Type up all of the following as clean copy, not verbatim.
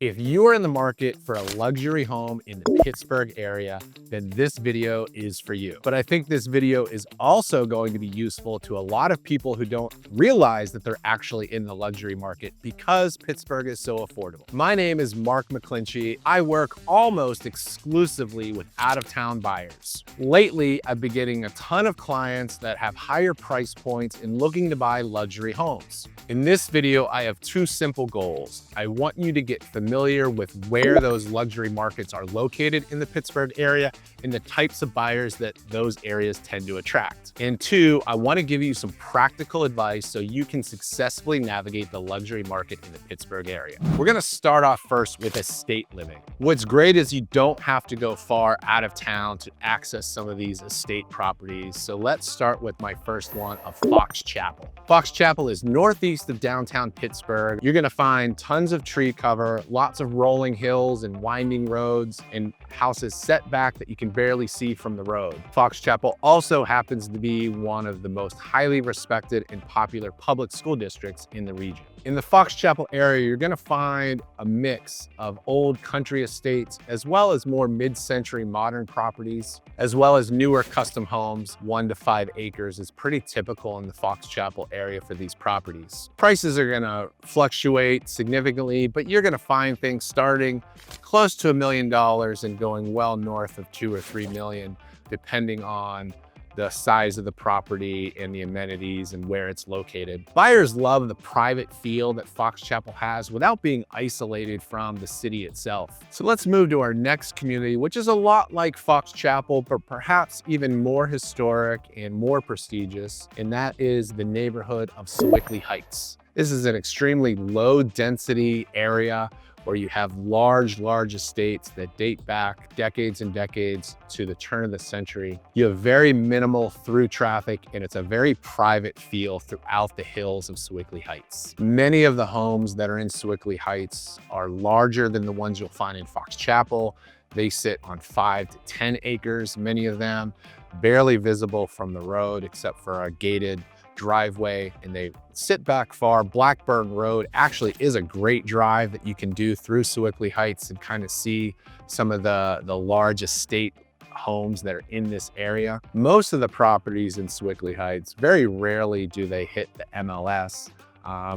If you are in the market for a luxury home in the Pittsburgh area, then this video is for you. But I think this video is also going to be useful to a lot of people who don't realize that they're actually in the luxury market because Pittsburgh is so affordable. My name is Mark McClinchie. I work almost exclusively with out-of-town buyers. Lately, I've been getting a ton of clients that have higher price points and looking to buy luxury homes. In this video, I have two simple goals. I want you to get familiar with where those luxury markets are located in the Pittsburgh area and the types of buyers that those areas tend to attract. And two, I want to give you some practical advice so you can successfully navigate the luxury market in the Pittsburgh area. We're going to start off first with estate living. What's great is you don't have to go far out of town to access some of these estate properties. So let's start with my first one of Fox Chapel. Fox Chapel is northeast of downtown Pittsburgh. You're going to find tons of tree cover, lots of rolling hills and winding roads, and houses set back that you can barely see from the road. Fox Chapel also happens to be one of the most highly respected and popular public school districts in the region. In the Fox Chapel area, you're going to find a mix of old country estates, as well as more mid-century modern properties, as well as newer custom homes. 1 to 5 acres is pretty typical in the Fox Chapel area for these properties. Prices are going to fluctuate significantly, but you're going to find things starting close to $1 million and going well north of 2 or 3 million, depending on the size of the property and the amenities and where it's located. Buyers love the private feel that Fox Chapel has without being isolated from the city itself. So let's move to our next community, which is a lot like Fox Chapel, but perhaps even more historic and more prestigious, and that is the neighborhood of Sewickley Heights. This is an extremely low density area where you have large estates that date back decades and decades to the turn of the century. You have very minimal through traffic, and it's a very private feel throughout the hills of Sewickley Heights. Many of the homes that are in Sewickley Heights are larger than the ones you'll find in Fox Chapel. They sit on 5 to 10 acres, many of them barely visible from the road except for a gated driveway, and they sit back far. Blackburn Road actually is a great drive that you can do through Sewickley Heights and kind of see some of the large estate homes that are in this area. Most of the properties in Sewickley Heights, very rarely do they hit the MLS,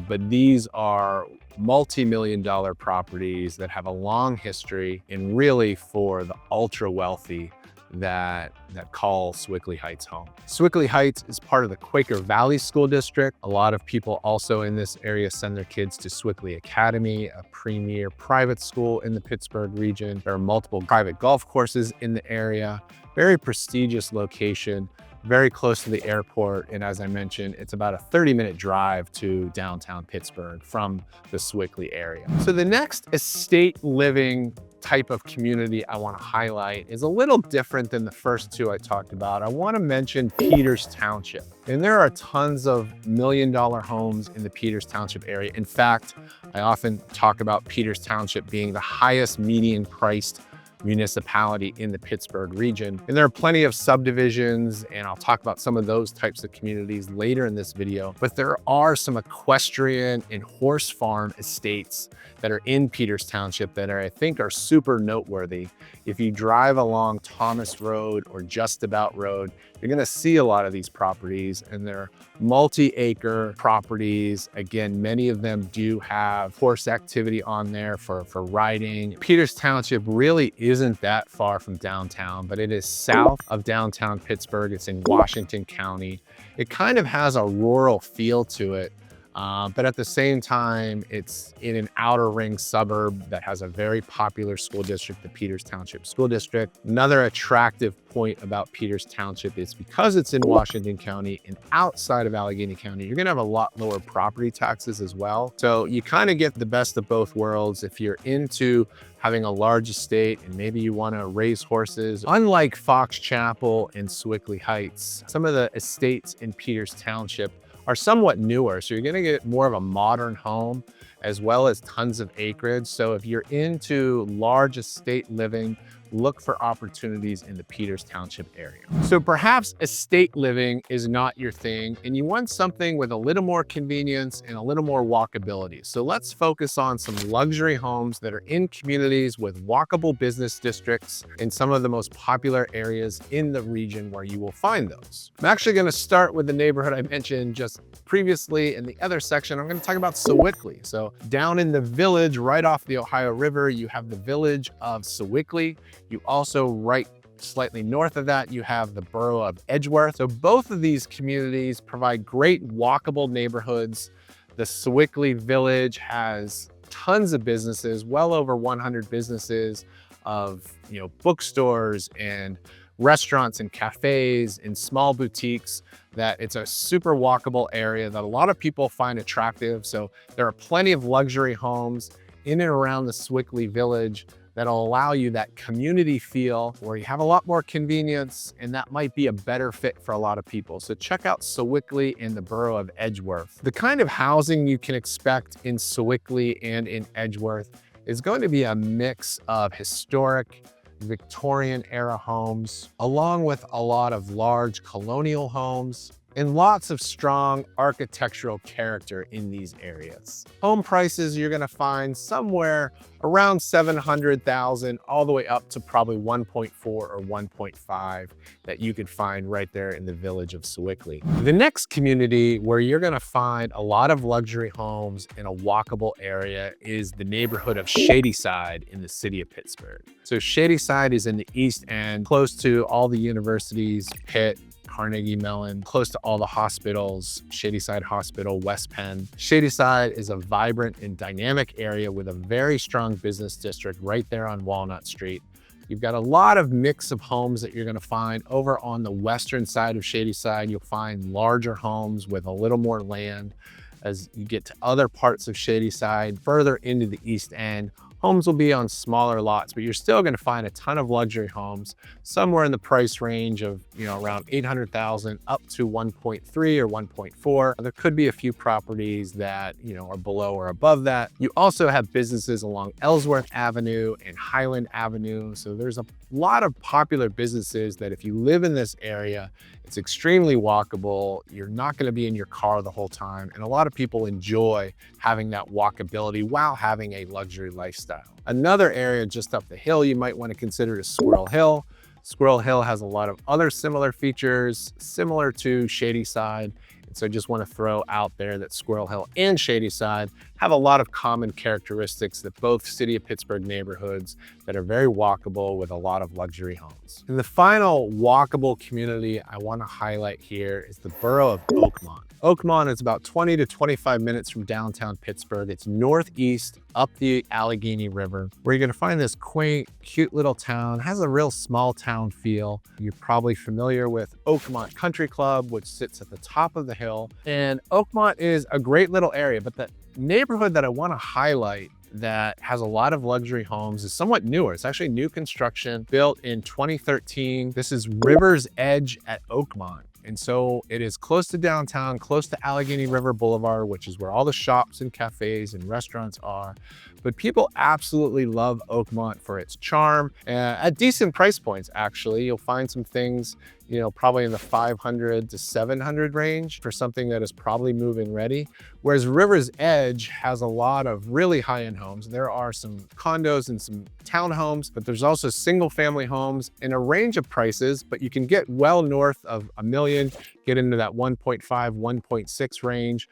but these are multi-million-dollar properties that have a long history, and really for the ultra wealthy that call Sewickley Heights home. Sewickley Heights is part of the Quaker Valley School District. A lot of people also in this area send their kids to Sewickley Academy, a premier private school in the Pittsburgh region. There are multiple private golf courses in the area. Very prestigious location, very close to the airport. And as I mentioned, it's about a 30-minute drive to downtown Pittsburgh from the Sewickley area. So the next estate living type of community I want to highlight is a little different than the first two I talked about. I want to mention Peters Township. And there are tons of million-dollar homes in the Peters Township area. In fact, I often talk about Peters Township being the highest median priced municipality in the Pittsburgh region. And there are plenty of subdivisions, and I'll talk about some of those types of communities later in this video. But there are some equestrian and horse farm estates that are in Peters Township that I think are super noteworthy. If you drive along Thomas Road or Just About Road, you're gonna see a lot of these properties, and they're multi-acre properties. Again, many of them do have horse activity on there for riding. Peters Township really isn't that far from downtown, but it is south of downtown Pittsburgh. It's in Washington County. It kind of has a rural feel to it. But at the same time, it's in an outer ring suburb that has a very popular school district, the Peters Township School District. Another attractive point about Peters Township is because it's in Washington County and outside of Allegheny County, you're gonna have a lot lower property taxes as well. So you kind of get the best of both worlds if you're into having a large estate and maybe you want to raise horses. Unlike Fox Chapel and Sewickley Heights, some of the estates in Peters Township are somewhat newer. So you're gonna get more of a modern home as well as tons of acreage. So if you're into large estate living look for opportunities in the Peters Township area. So perhaps estate living is not your thing and you want something with a little more convenience and a little more walkability. So let's focus on some luxury homes that are in communities with walkable business districts in some of the most popular areas in the region where you will find those. I'm actually going to start with the neighborhood I mentioned just previously in the other section. I'm going to talk about Sewickley. So down in the village, right off the Ohio River, you have the village of Sewickley. You also, right slightly north of that, you have the borough of Edgeworth. So both of these communities provide great walkable neighborhoods. The Sewickley village has tons of businesses, well over 100 businesses of, bookstores and restaurants and cafes and small boutiques, that it's a super walkable area that a lot of people find attractive. So there are plenty of luxury homes in and around the Sewickley village that'll allow you that community feel where you have a lot more convenience, and that might be a better fit for a lot of people. So check out Sewickley in the borough of Edgeworth. The kind of housing you can expect in Sewickley and in Edgeworth is going to be a mix of historic Victorian era homes, along with a lot of large colonial homes and lots of strong architectural character in these areas. Home prices you're gonna find somewhere around $700,000 all the way up to probably 1.4 or 1.5 that you could find right there in the village of Sewickley. The next community where you're gonna find a lot of luxury homes in a walkable area is the neighborhood of Shadyside in the city of Pittsburgh. So Shadyside is in the East End, close to all the universities, Pitt, Carnegie Mellon, close to all the hospitals, Shadyside Hospital, West Penn. Shadyside is a vibrant and dynamic area with a very strong business district right there on Walnut Street. You've got a lot of mix of homes that you're gonna find over on the western side of Shadyside. You'll find larger homes with a little more land. As you get to other parts of Shadyside, further into the East End, homes will be on smaller lots, but you're still going to find a ton of luxury homes somewhere in the price range of, around 800,000 up to 1.3 or 1.4. There could be a few properties that, are below or above that. You also have businesses along Ellsworth Avenue and Highland Avenue. So there's a lot of popular businesses that if you live in this area, it's extremely walkable. You're not going to be in your car the whole time. And a lot of people enjoy having that walkability while having a luxury lifestyle. Another area just up the hill you might want to consider is Squirrel Hill. Squirrel Hill has a lot of other similar features, similar to Shadyside. And so I just want to throw out there that Squirrel Hill and Shadyside have a lot of common characteristics that both City of Pittsburgh neighborhoods that are very walkable with a lot of luxury homes. And the final walkable community I want to highlight here is the borough of Oakmont. Oakmont is about 20 to 25 minutes from downtown Pittsburgh. It's northeast up the Allegheny River, where you're going to find this quaint, cute little town. It has a real small town feel. You're probably familiar with Oakmont Country Club, which sits at the top of the hill. And Oakmont is a great little area, but the neighborhood that I want to highlight that has a lot of luxury homes is somewhat newer. It's actually new construction, built in 2013. This is River's Edge at Oakmont. And so it is close to downtown, close to Allegheny River Boulevard, which is where all the shops and cafes and restaurants are. But people absolutely love Oakmont for its charm at decent price points, actually. You'll find some things, probably in the 500 to 700 range for something that is probably move-in ready. Whereas River's Edge has a lot of really high-end homes. There are some condos and some townhomes, but there's also single-family homes in a range of prices, but you can get well north of $1 million, get into that 1.5, 1.6 range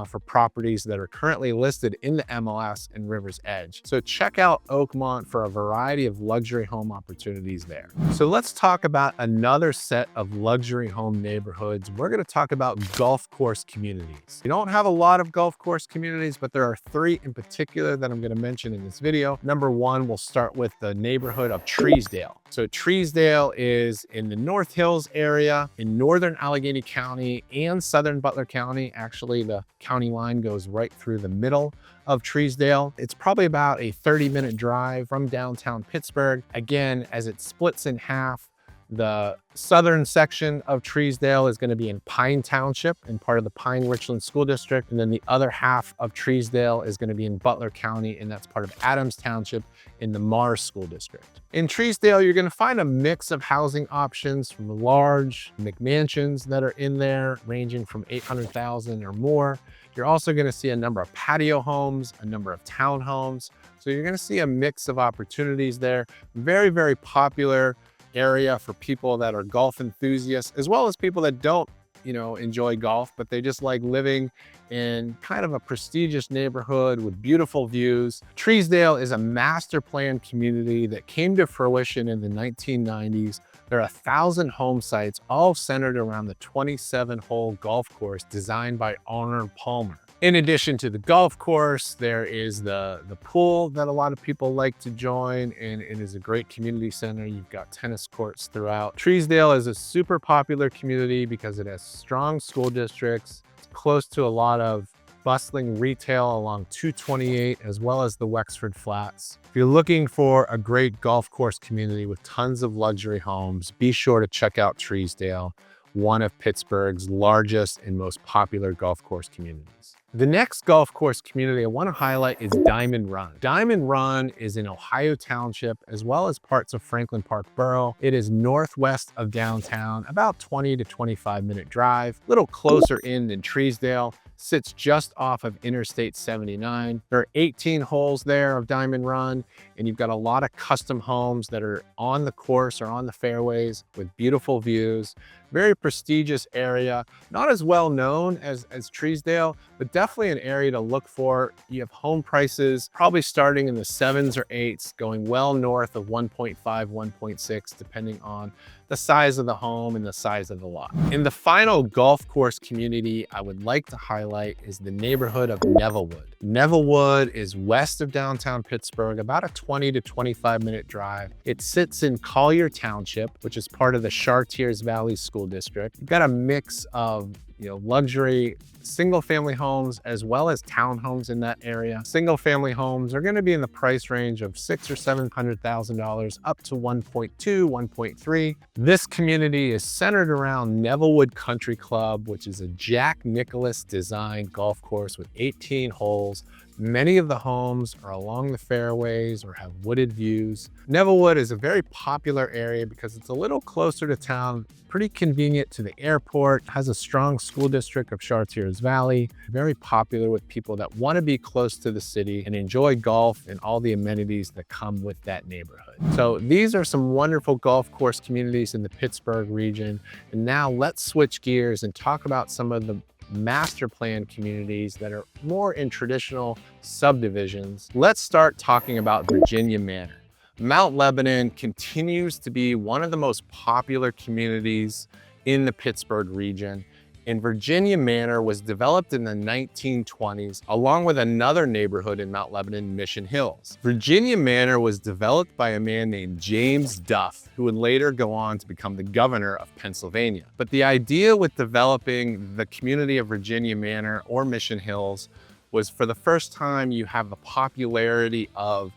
for properties that are currently listed in the MLS in River's Edge. So check out Oakmont for a variety of luxury home opportunities there. So let's talk about another set of luxury home neighborhoods. We're going to talk about golf course communities. We don't have a lot of golf course communities, but there are 3 in particular that I'm going to mention in this video. Number 1, we'll start with the neighborhood of Treesdale. So Treesdale is in the North Hills area in northern Allegheny County and southern Butler County. Actually, the county line goes right through the middle of Treesdale. It's probably about a 30-minute drive from downtown Pittsburgh. Again, as it splits in half, The southern section of Treesdale is going to be in Pine Township and part of the Pine Richland School District. And then the other half of Treesdale is going to be in Butler County, and that's part of Adams Township in the Mars School District. In Treesdale, you're going to find a mix of housing options from large McMansions that are in there, ranging from 800,000 or more. You're also going to see a number of patio homes, a number of townhomes. So you're going to see a mix of opportunities there. Very, very popular area for people that are golf enthusiasts, as well as people that don't, enjoy golf, but they just like living in kind of a prestigious neighborhood with beautiful views. Treesdale is a master plan community that came to fruition in the 1990s. There are 1,000 home sites, all centered around the 27-hole golf course designed by Arnold Palmer. In addition to the golf course, there is the pool that a lot of people like to join, and it is a great community center. You've got tennis courts throughout. Treesdale is a super popular community because it has strong school districts. It's close to a lot of bustling retail along 228, as well as the Wexford Flats. If you're looking for a great golf course community with tons of luxury homes, be sure to check out Treesdale, one of Pittsburgh's largest and most popular golf course communities. The next golf course community I want to highlight is Diamond Run. Diamond Run is in Ohio Township, as well as parts of Franklin Park Borough. It is northwest of downtown, about 20 to 25-minute drive, a little closer in than Treesdale. Sits just off of Interstate 79. There are 18 holes there of Diamond Run, and you've got a lot of custom homes that are on the course or on the fairways with beautiful views. Very prestigious area, not as well known as Treesdale, but definitely an area to look for. You have home prices probably starting in the 7s or 8s, going well north of 1.5, 1.6, depending on the size of the home and the size of the lot. And the final golf course community I would like to highlight is the neighborhood of Nevillewood. Nevillewood is west of downtown Pittsburgh, about a 20 to 25-minute drive. It sits in Collier Township, which is part of the Chartiers Valley School District. You've got a mix of luxury single-family homes as well as townhomes in that area. Single-family homes are going to be in the price range of $600,000 or $700,000 up to 1.2, 1.3. This community is centered around Nevillewood Country Club, which is a Jack Nicklaus designed golf course with 18 holes. Many of the homes are along the fairways or have wooded views. Nevillewood is a very popular area because it's a little closer to town, pretty convenient to the airport, has a strong school district of Chartiers Valley, very popular with people that want to be close to the city and enjoy golf and all the amenities that come with that neighborhood. So these are some wonderful golf course communities in the Pittsburgh region. And now let's switch gears and talk about some of the master plan communities that are more in traditional subdivisions. Let's start talking about Virginia Manor. Mount Lebanon continues to be one of the most popular communities in the Pittsburgh region. And Virginia Manor was developed in the 1920s, along with another neighborhood in Mount Lebanon, Mission Hills. Virginia Manor was developed by a man named James Duff, who would later go on to become the governor of Pennsylvania. But the idea with developing the community of Virginia Manor or Mission Hills was, for the first time, you have the popularity of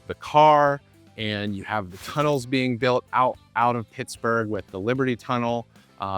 the car, and you have the tunnels being built out of Pittsburgh, with the Liberty Tunnel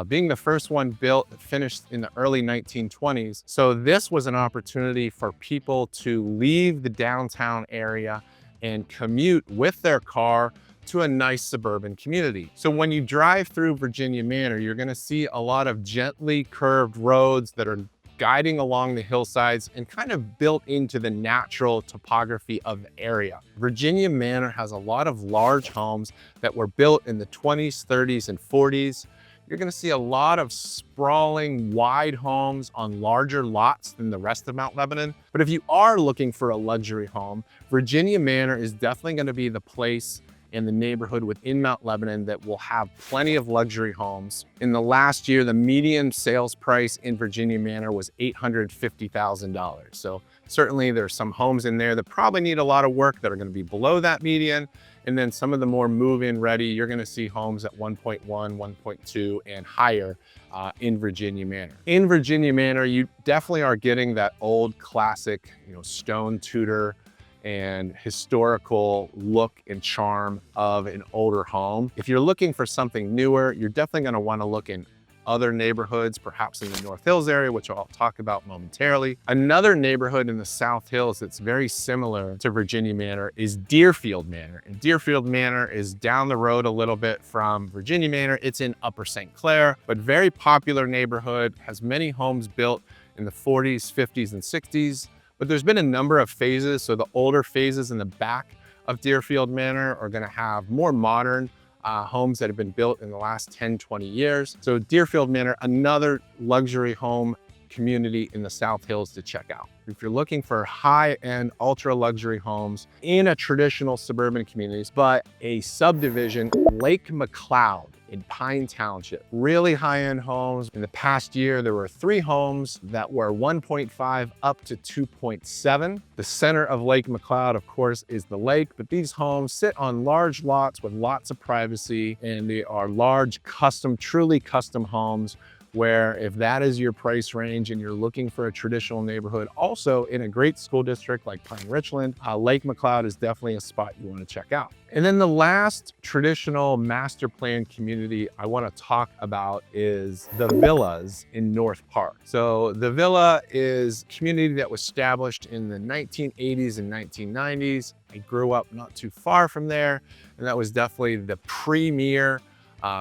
being the first one finished in the early 1920s. So this was an opportunity for people to leave the downtown area and commute with their car to a nice suburban community. So when you drive through Virginia Manor, you're going to see a lot of gently curved roads that are guiding along the hillsides and kind of built into the natural topography of the area. Virginia Manor has a lot of large homes that were built in the 20s, 30s, and 40s. You're going to see a lot of sprawling, wide homes on larger lots than the rest of Mount Lebanon. But if you are looking for a luxury home, Virginia Manor is definitely going to be the place in the neighborhood within Mount Lebanon that will have plenty of luxury homes. In the last year, the median sales price in Virginia Manor was $850,000. So certainly there's some homes in there that probably need a lot of work that are going to be below that median. And then some of the more move-in ready, you're going to see homes at 1.1, 1.2 and higher in Virginia Manor. In Virginia Manor, you definitely are getting that old classic, stone Tudor and historical look and charm of an older home. If you're looking for something newer, you're definitely going to want to look in other neighborhoods, perhaps in the North Hills area, which I'll talk about momentarily. Another neighborhood in the South Hills that's very similar to Virginia Manor is Deerfield Manor. And Deerfield Manor is down the road a little bit from Virginia Manor. It's in Upper St. Clair, but very popular neighborhood, has many homes built in the 40s, 50s, and 60s. But there's been a number of phases. So the older phases in the back of Deerfield Manor are gonna have more modern homes that have been built in the last 10, 20 years. So Deerfield Manor, another luxury home community in the South Hills to check out. If you're looking for high-end, ultra-luxury homes in a traditional suburban communities, but a subdivision, Lake McCloud in Pine Township. Really high-end homes. In the past year, there were 3 homes that were 1.5 up to 2.7. The center of Lake McCloud, of course, is the lake, but these homes sit on large lots with lots of privacy, and they are large, custom, truly custom homes where if that is your price range and you're looking for a traditional neighborhood, also in a great school district like Pine Richland, Lake McCloud is definitely a spot you want to check out. And then the last traditional master plan community I want to talk about is the Villas in North Park. So the Villa is a community that was established in the 1980s and 1990s. I grew up not too far from there, and that was definitely the premier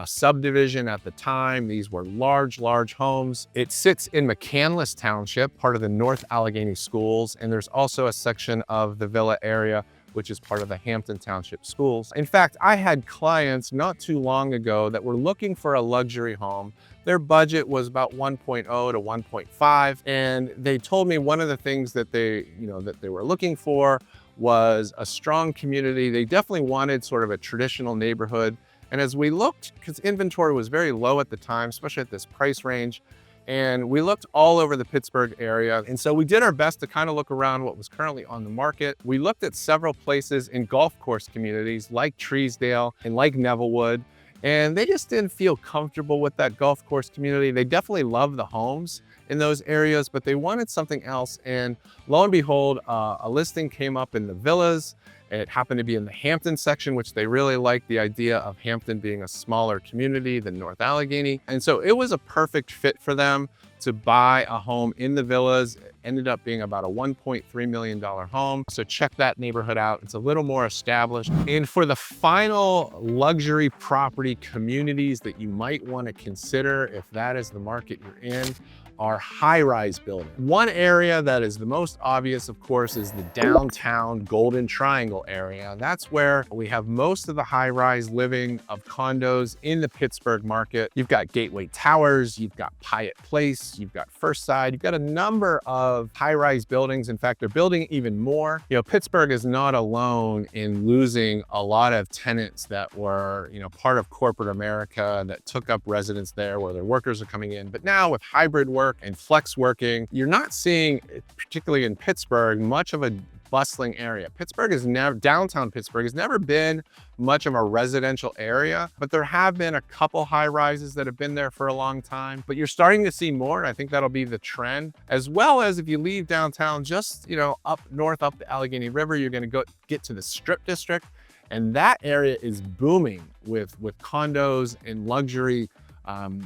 subdivision at the time. These were large homes. It sits in McCandless Township, part of the North Allegheny Schools, and there's also a section of the Villa area which is part of the Hampton Township Schools. In fact, I had clients not too long ago that were looking for a luxury home. Their budget was about 1.0 to 1.5, and they told me one of the things that they were looking for was a strong community. They definitely wanted sort of a traditional neighborhood. And as we looked, because inventory was very low at the time, especially at this price range, and we looked all over the Pittsburgh area. And so we did our best to kind of look around what was currently on the market. We looked at several places in golf course communities like Treesdale and like Nevillewood, and they just didn't feel comfortable with that golf course community. They definitely love the homes in those areas, but they wanted something else. And lo and behold, a listing came up in the Villas. It happened to be in the Hampton section, which they really liked the idea of Hampton being a smaller community than North Allegheny. And so it was a perfect fit for them to buy a home in the Villas. It ended up being about a $1.3 million home. So check that neighborhood out. It's a little more established. And for the final luxury property communities that you might want to consider, if that is the market you're in, are high-rise buildings. One area that is the most obvious, of course, is the downtown Golden Triangle area. That's where we have most of the high-rise living of condos in the Pittsburgh market. You've got Gateway Towers, you've got Pyatt Place, you've got First Side, you've got a number of high-rise buildings. In fact, they're building even more. Pittsburgh is not alone in losing a lot of tenants that were, part of corporate America that took up residence there where their workers are coming in. But now with hybrid work and flex working, you're not seeing, particularly in Pittsburgh, much of a bustling area. Downtown Pittsburgh has never been much of a residential area, but there have been a couple high rises that have been there for a long time. But you're starting to see more, and I think that'll be the trend. As well as if you leave downtown, just up north, up the Allegheny River, you're going to get to the Strip District, and that area is booming with condos and luxury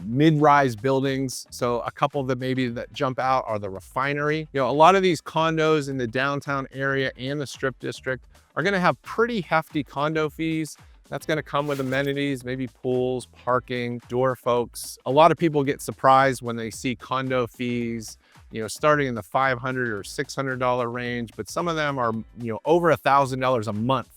mid-rise buildings. So a couple that jump out are the Refinery. A lot of these condos in the downtown area and the Strip District are going to have pretty hefty condo fees. That's going to come with amenities, maybe pools, parking, door folks. A lot of people get surprised when they see condo fees, starting in the $500 or $600 range, but some of them are, over $1,000 a month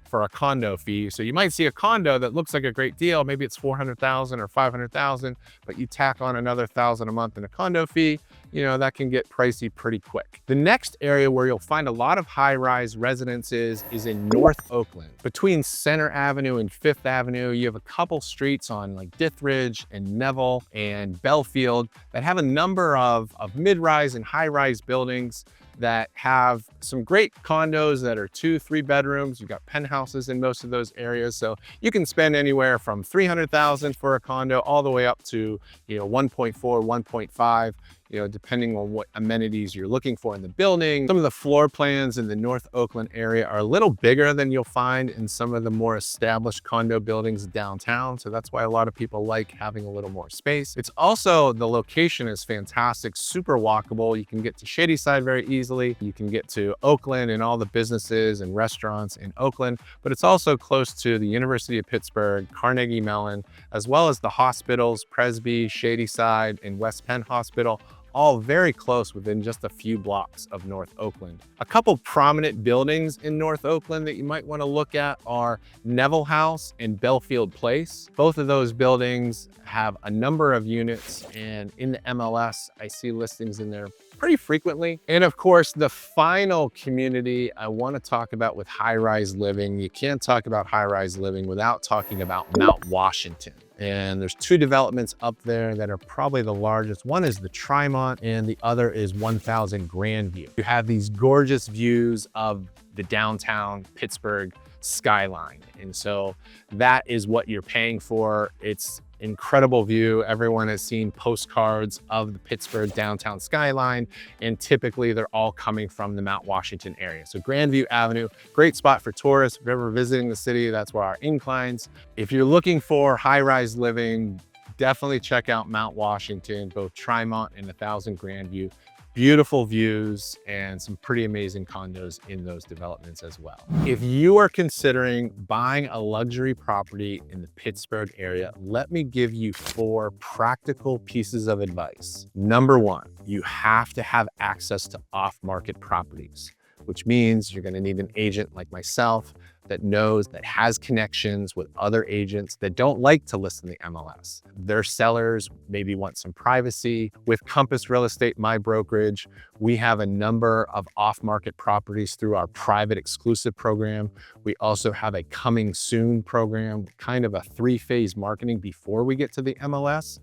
for a condo fee. So you might see a condo that looks like a great deal. Maybe it's $400,000 or $500,000, but you tack on another $1,000 a month in a condo fee, that can get pricey pretty quick. The next area where you'll find a lot of high-rise residences is in North Oakland. Between Center Avenue and Fifth Avenue, you have a couple streets on like Dithridge and Neville and Belfield that have a number of mid-rise and high-rise buildings that have some great condos that are 2-3 bedrooms. You've got penthouses in most of those areas. So you can spend anywhere from $300,000 for a condo all the way up to, 1.4, 1.5, depending on what amenities you're looking for in the building. Some of the floor plans in the North Oakland area are a little bigger than you'll find in some of the more established condo buildings downtown. So that's why a lot of people like having a little more space. It's also, the location is fantastic, super walkable. You can get to Shadyside very easily. You can get to Oakland and all the businesses and restaurants in Oakland, but it's also close to the University of Pittsburgh, Carnegie Mellon, as well as the hospitals, Presby, Shadyside, and West Penn Hospital, all very close within just a few blocks of North Oakland. A couple prominent buildings in North Oakland that you might want to look at are Neville House and Belfield Place. Both of those buildings have a number of units, and in the MLS, I see listings in there pretty frequently. And of course, the final community I want to talk about with high-rise living, you can't talk about high-rise living without talking about Mount Washington. And there's 2 developments up there that are probably the largest. One is the Trimont and the other is 1000 Grandview. You have these gorgeous views of the downtown Pittsburgh skyline. And so that is what you're paying for. It's incredible view. Everyone has seen postcards of the Pittsburgh downtown skyline, and typically they're all coming from the Mount Washington area. So Grandview Avenue, great spot for tourists. If you're ever visiting the city, that's where our inclines. If you're looking for high-rise living, definitely check out Mount Washington, both Trimont and 1000 Grandview. Beautiful views and some pretty amazing condos in those developments as well. If you are considering buying a luxury property in the Pittsburgh area, let me give you 4 practical pieces of advice. Number 1, you have to have access to off-market properties, which means you're going to need an agent like myself that knows, that has connections with other agents that don't like to list in the MLS. Their sellers maybe want some privacy. With Compass Real Estate, my brokerage, we have a number of off-market properties through our private exclusive program. We also have a coming soon program, kind of a 3-phase marketing before we get to the MLS.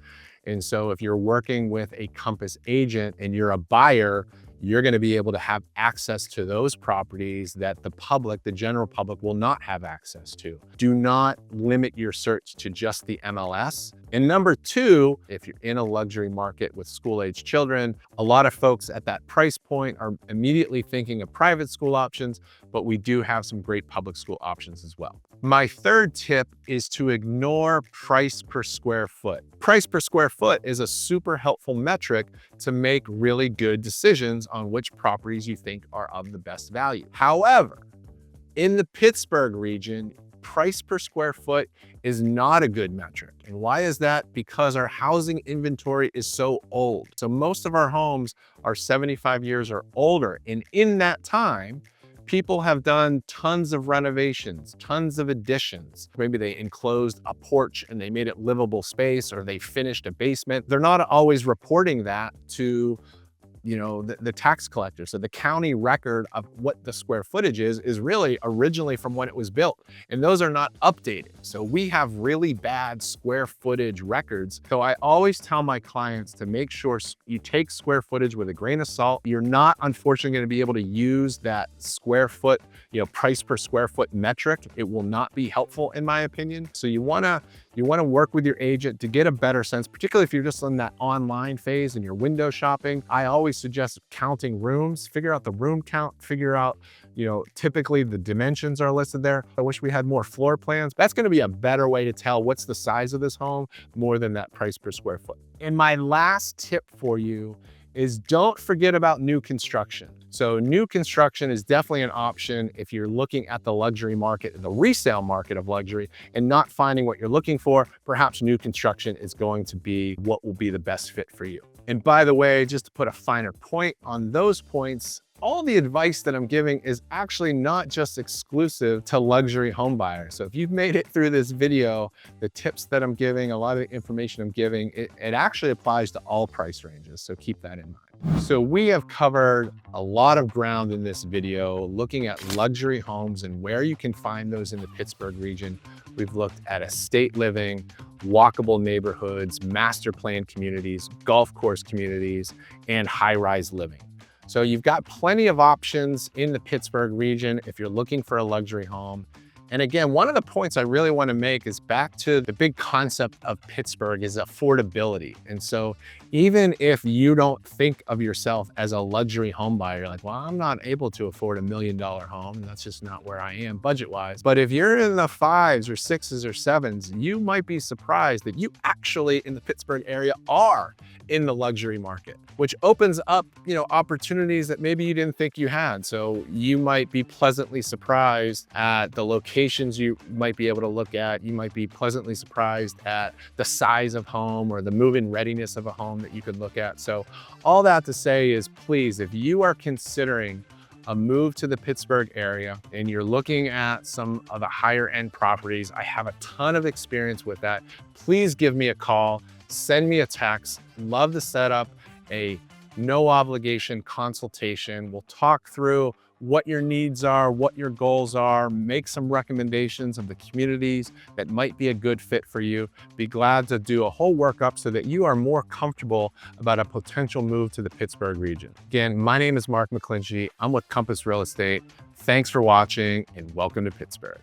And so if you're working with a Compass agent and you're a buyer, you're going to be able to have access to those properties that the public, the general public, will not have access to. Do not limit your search to just the MLS. And number 2, if you're in a luxury market with school-age children, a lot of folks at that price point are immediately thinking of private school options, but we do have some great public school options as well. My 3rd tip is to ignore price per square foot. Price per square foot is a super helpful metric to make really good decisions on which properties you think are of the best value. However, in the Pittsburgh region, price per square foot is not a good metric. And why is that? Because our housing inventory is so old. So most of our homes are 75 years or older. And in that time, people have done tons of renovations, tons of additions. Maybe they enclosed a porch and they made it livable space, or they finished a basement. They're not always reporting that to the tax collector. So the county record of what the square footage is really originally from when it was built, and those are not updated. So we have really bad square footage records. So I always tell my clients to make sure you take square footage with a grain of salt. You're not, unfortunately, going to be able to use that square foot, price per square foot metric. It will not be helpful in my opinion. So you want to work with your agent to get a better sense, particularly if you're just in that online phase and you're window shopping. I always suggest counting rooms, figure out the room count, figure out, typically the dimensions are listed there. I wish we had more floor plans. That's going to be a better way to tell what's the size of this home more than that price per square foot. And my last tip for you is don't forget about new construction. So new construction is definitely an option if you're looking at the luxury market, the resale market of luxury, and not finding what you're looking for. Perhaps new construction is going to be what will be the best fit for you. And by the way, just to put a finer point on those points, all the advice that I'm giving is actually not just exclusive to luxury home buyers. So if you've made it through this video, the tips that I'm giving, a lot of the information I'm giving, it actually applies to all price ranges. So keep that in mind. So we have covered a lot of ground in this video, looking at luxury homes and where you can find those in the Pittsburgh region. We've looked at estate living, walkable neighborhoods, master plan communities, golf course communities, and high-rise living. So you've got plenty of options in the Pittsburgh region if you're looking for a luxury home. And again, one of the points I really want to make is back to the big concept of Pittsburgh is affordability. And so even if you don't think of yourself as a luxury home buyer, you're like, well, I'm not able to afford $1 million home. That's just not where I am budget-wise. But if you're in the 5s or 6s or 7s, you might be surprised that you actually in the Pittsburgh area are in the luxury market, which opens up, opportunities that maybe you didn't think you had. So you might be pleasantly surprised at the locations you might be able to look at. You might be pleasantly surprised at the size of home or the move-in readiness of a home that you could look at. So all that to say is, please, if you are considering a move to the Pittsburgh area and you're looking at some of the higher end properties, I have a ton of experience with that. Please give me a call, send me a text. Love to set up a no obligation consultation. We'll talk through what your needs are, what your goals are, make some recommendations of the communities that might be a good fit for you. Be glad to do a whole workup so that you are more comfortable about a potential move to the Pittsburgh region. Again, my name is McClinchie. I'm with Compass Real Estate. Thanks for watching and welcome to Pittsburgh.